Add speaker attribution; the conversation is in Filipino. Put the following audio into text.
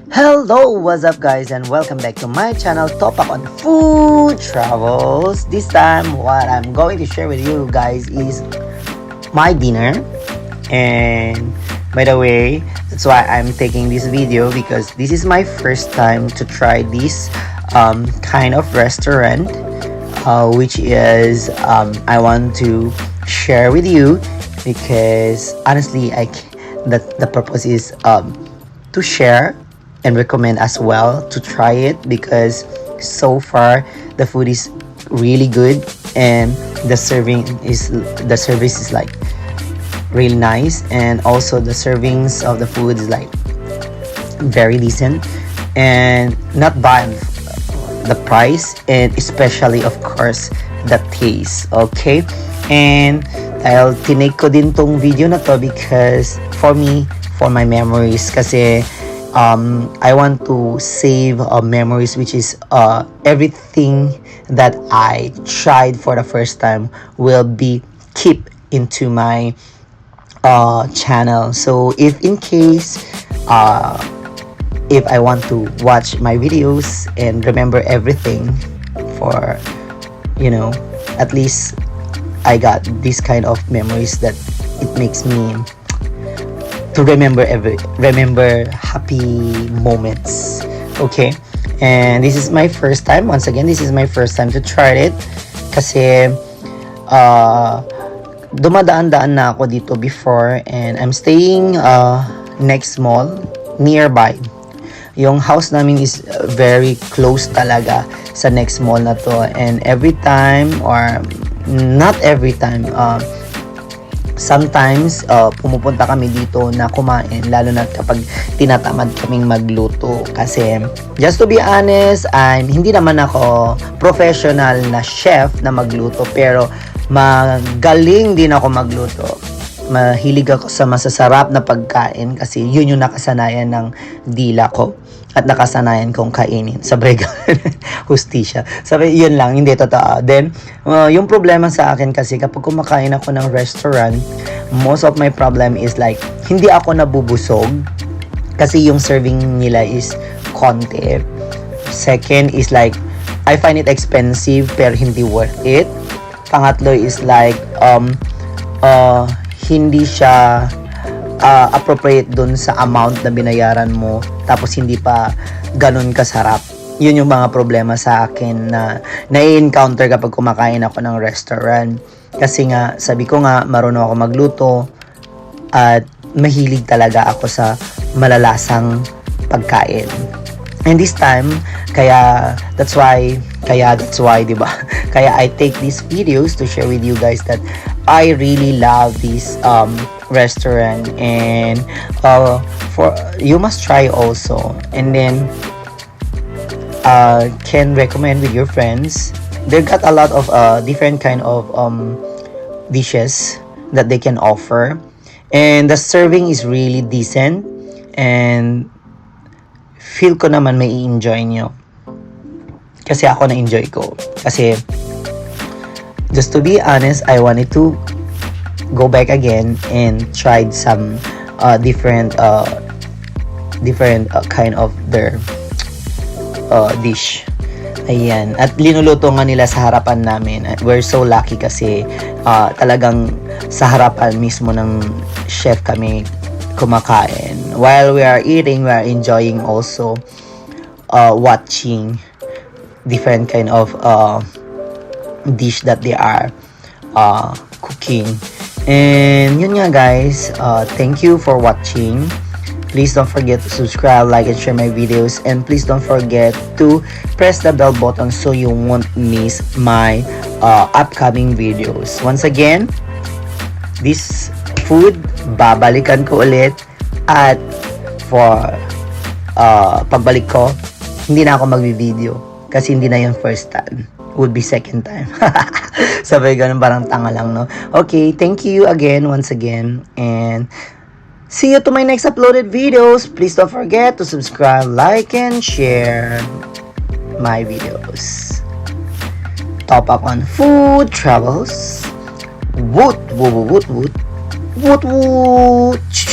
Speaker 1: Hello, what's up guys, and welcome back to my channel Topak on Food Travels. This time what I'm going to share with you guys is my dinner. And by the way, that's why I'm taking this video, because this is my first time to try this kind of restaurant, which is I want to share with you, because honestly the purpose is to share and recommend as well to try it, because so far the food is really good, and the service is like really nice, and also the servings of the food is like very decent and not bad. The price, and especially of course the taste. Okay, and dahil tinake ko din tong video na to because for me, for my memories, kasi I want to save memories, which is everything that I tried for the first time will be keep into my channel. So if in case if I want to watch my videos and remember everything, for at least I got this kind of memories that it makes me to remember happy moments. Okay, and this is my first time, once again this is my first time to try it, kasi dumadaan-daan na ako dito before, and I'm staying next mall nearby. Yung house namin is very close talaga sa next mall na to, and every time, or not every time, sometimes pumupunta kami dito na kumain, lalo na kapag tinatamad kaming magluto. Kasi just to be honest, hindi naman ako professional na chef na magluto, pero magaling din ako magluto. Mahilig ako sa masasarap na pagkain, kasi yun yung nakasanayan ng dila ko at nakasanayan kong kainin. Sabay hustisya. Sabi, yun lang, hindi totoo. Then, yung problema sa akin kasi kapag kumakain ako ng restaurant, most of my problem is like, hindi ako nabubusog kasi yung serving nila is konti. Second is like, I find it expensive pero hindi worth it. Pangatlo is like, hindi siya appropriate dun sa amount na binayaran mo, tapos hindi pa ganun kasarap. Yun yung mga problema sa akin na nai-encounter kapag kumakain ako ng restaurant. Kasi nga, sabi ko nga, marunong ako magluto at mahilig talaga ako sa malalasang pagkain. And this time, that's why, diba? Kaya I take these videos to share with you guys that I really love this restaurant, and for you must try also, and then can recommend with your friends. They got a lot of different kind of dishes that they can offer, and the serving is really decent, and feel ko naman may i-enjoy nyo. Kasi ako na-enjoy ko. Kasi, just to be honest, I wanted to go back again and tried some different kind of their dish. Ayan. At linuluto nga nila sa harapan namin. We're so lucky kasi talagang sa harapan mismo ng chef kami kumakain. While we are eating, we are enjoying also watching different kind of dish that they are cooking. And yun nga guys, thank you for watching. Please don't forget to subscribe, like, and share my videos, and please don't forget to press the bell button so you won't miss my upcoming videos. Once again, this food, babalikan ko ulit, at for pagbalik ko, hindi na ako magbi-video kasi hindi na yung first time, would be second time. Sabay ganun, parang tanga lang, no? Okay, thank you again, once again, and see you to my next uploaded videos. Please don't forget to subscribe, like, and share my videos. Topak on Food Travels. Woot woot woot woot woot woot.